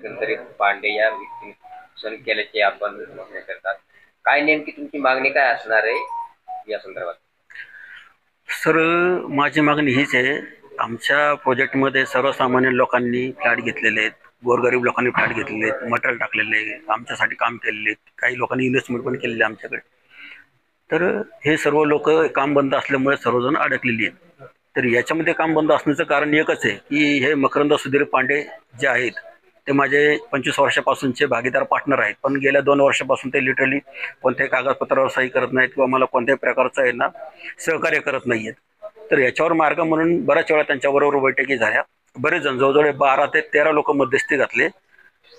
एकंदरीत पांडे या व्यक्तीने नुकसान केल्याचे आपण मागणी करतात. काय नेमकी तुमची मागणी काय असणार आहे या संदर्भात? सर, माझी मागणी हीच आहे. आमच्या प्रोजेक्टमध्ये सर्वसामान्य लोकांनी फ्लॅट घेतलेले आहेत, गोरगरीब लोकांनी फ्लॅट घेतलेले आहेत, मटेरियल टाकलेले आहे, आमच्यासाठी काम केलेले आहेत, काही लोकांनी इन्व्हेस्टमेंट पण केलेली आहे आमच्याकडे. तर हे सर्व लोक काम बंद असल्यामुळे सर्वजण अडकलेली आहेत. तर याच्यामध्ये काम बंद असण्याचं कारण एकच आहे की हे मकरंद सुधीर पांडे जे आहेत ते माझे 25 वर्षापासूनचे भागीदार पार्टनर आहेत, पण गेल्या 2 वर्षापासून ते लिटरली कोणत्याही कागदपत्रावर सही करत नाहीत किंवा मला कोणत्याही प्रकारचं आहे ना सहकार्य करत नाही आहेत. तर याच्यावर मार्ग म्हणून बऱ्याच वेळा त्यांच्याबरोबर बैठकी झाल्या. बरेच जण, जवळजवळ 12 ते 13 लोक मध्यस्थी घातले.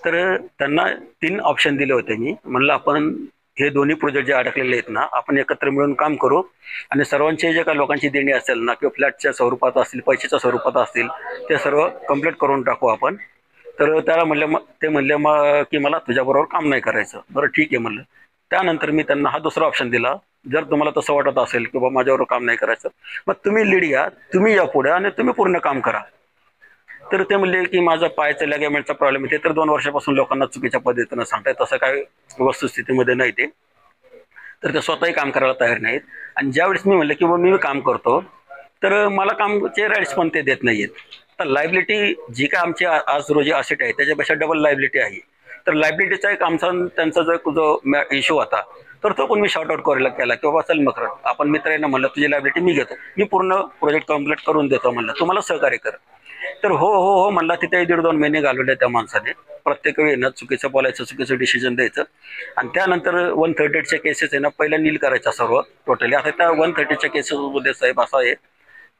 तर त्यांना 3 ऑप्शन दिले होते. मी म्हणलं, आपण हे दोन्ही प्रोजेक्ट जे अडकलेले आहेत ना, आपण एकत्र मिळून काम करू आणि सर्वांचे जे काही लोकांची देणी असेल ना किंवा फ्लॅटच्या स्वरूपात असतील, पैशाच्या स्वरूपात असतील, ते सर्व कंप्लीट करून टाकू आपण. तर त्याला म्हणलं, मग ते म्हणले मग की मला तुझ्याबरोबर काम नाही करायचं. बरं, ठीक आहे म्हणलं. त्यानंतर मी त्यांना हा दुसरा ऑप्शन दिला, जर तुम्हाला तसं वाटत असेल की बाबा माझ्याबरोबर काम नाही करायचं, मग तुम्ही लीड घ्या, तुम्ही या पुढे आणि तुम्ही पूर्ण काम करा. तर ते म्हणले की माझा पायाचा लॅगमेंटचा प्रॉब्लेम आहे. ते तर 2 वर्षापासून लोकांना चुकीच्या पद्धतीनं सांगताय, तसं काय वस्तुस्थितीमध्ये नाही ते. तर ते स्वतःही काम करायला तयार नाहीत. आणि ज्यावेळेस मी म्हणलं की मी काम करतो, तर मला कामचे राईट्स पण ते देत नाहीयेत. तर लायबिलिटी जी काय आमची आज रोजी असेट आहे त्याच्यापेक्षा डबल लायबिलिटी आहे. तर लायबिलिटीचा एक आमचा त्यांचा जो इश्यू होता, तर तो पण मी शॉर्ट आउट करायला केला की बाबा चल मग आपण मित्र आहे ना, म्हणलं तुझी लायबिलिटी मी घेतो, मी पूर्ण प्रोजेक्ट कम्प्लीट करून देतो, म्हणलं तुम्हाला सहकार्य कर. तर हो हो हो म्हणला. तिथे 1.5-2 महिने घालवले त्या माणसाने. प्रत्येक वेळी ना चुकीचं बोलायचं, चुकीचं डिसिजन द्यायचं. आणि त्यानंतर 138च्या केसेस आहे ना पहिल्या नील करायच्या सर्व टोटली. आता त्या 130च्या केसेसमध्ये साहेब असा आहे,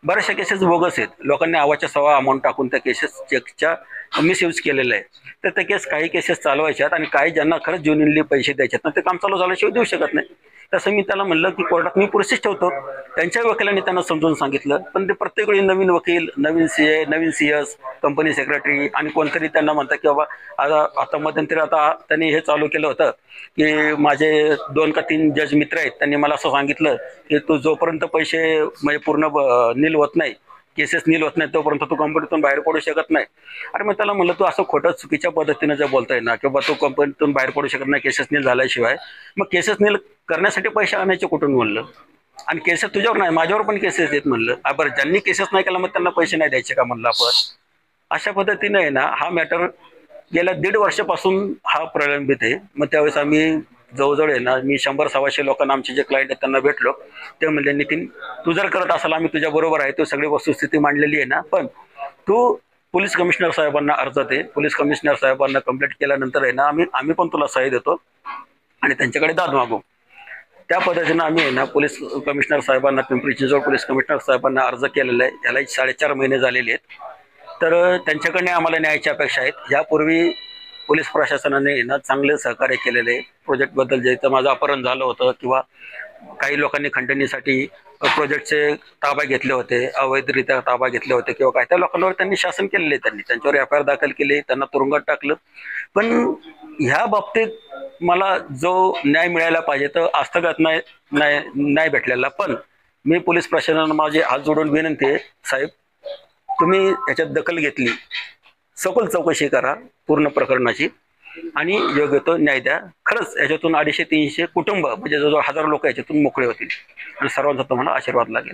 बऱ्याचशा केसेस बोगस आहेत. लोकांनी आवाच्या सवा अमाऊंट टाकून त्या केसेस चेकच्या मिसयूज केलेलं आहे. तर त्या केस काही केसेस चालवायच्यात आणि काही ज्यांना खरंच ज्युनियनली पैसे द्यायचे ना ते काम चालू झाल्याशिवाय देऊ शकत नाही. तसं मी त्याला म्हणलं की कोर्टात मी प्रोसेस ठेवतो. त्यांच्या वकिलांनी त्यांना समजून सांगितलं, पण ते प्रत्येक वेळी नवीन वकील, नवीन सीए, नवीन सीएस, कंपनी सेक्रेटरी आणि कोणतरी त्यांना म्हणतात की बाबा आता मध्यंतरी आता त्यांनी हे चालू केलं होतं की माझे 2 का 3 जज मित्र आहेत, त्यांनी मला असं सांगितलं की तू जोपर्यंत पैसे म्हणजे पूर्ण नील होत नाही, केसेस नील होत नाही, तोपर्यंत तू कंपनीतून बाहेर पडू शकत नाही. अरे मग त्याला म्हणलं, तू असं खोटं चुकीच्या पद्धतीनं जर बोलताय ना किंवा तू कंपनीतून बाहेर पडू शकत नाही केसेस नील झाल्याशिवाय, मग केसेस नील करण्यासाठी पैसे आणायचे कुठून म्हणलं. आणि केसेस तुझ्यावर नाही, माझ्यावर पण केसेस आहेत म्हणलं. बरं, ज्यांनी केसेस नाही केला मग त्यांना पैसे नाही द्यायचे का म्हणलं आपण. अशा पद्धतीने आहे ना हा मॅटर गेल्या 1.5 वर्षापासून हा प्रलंबित आहे. मग त्यावेळेस आम्ही जवळजवळ आहे ना, मी 100-125 लोकांना, आमचे जे क्लायंट आहेत त्यांना भेटलो. ते म्हणले, नितीन तू जर करत असाल आम्ही तुझ्या बरोबर आहे, तू सगळी वस्तुस्थिती मांडलेली आहे ना, पण तू पोलीस कमिशनर साहेबांना अर्ज दे. पोलीस कमिशनर साहेबांना कंप्लेंट केल्यानंतर आहे ना आम्ही पण तुला सही देतो आणि त्यांच्याकडे दाद मागू. त्या पद्धतीनं आम्ही आहे ना पोलीस कमिशनर साहेबांना, पिंपरी चिंचवड पोलीस कमिशनर साहेबांना अर्ज केलेला आहे. याला 4.5 महिने झालेले आहेत. तर त्यांच्याकडे आम्हाला न्यायाची अपेक्षा आहेत. यापूर्वी पोलीस प्रशासनाने ना चांगले सहकार्य केलेले आहे. प्रोजेक्टबद्दल जे तर माझं अपहरण झालं होतं किंवा काही लोकांनी खंडणीसाठी प्रोजेक्टचे ताबा घेतले होते, अवैधरित्या ताबा घेतले होते किंवा काय, त्या लोकांवर त्यांनी शासन केलेले, त्यांनी त्यांच्यावर FIR दाखल केली, त्यांना तुरुंगात टाकलं. पण ह्या बाबतीत मला जो न्याय मिळायला पाहिजे तर हस्तगत नाही भेटलेला. पण मी पोलीस प्रशासनाला माझे हात जोडून विनंती आहे, साहेब तुम्ही याच्यात दखल घेतली, सखोल चौकशी करा पूर्ण प्रकरणाची आणि योग्य तो न्याय द्या. खरंच याच्यातून 250-300 कुटुंब म्हणजे जवळजवळ 1000 लोक याच्यातून मोकळे होतील आणि सर्वांचा तुम्हाला आशीर्वाद लागेल.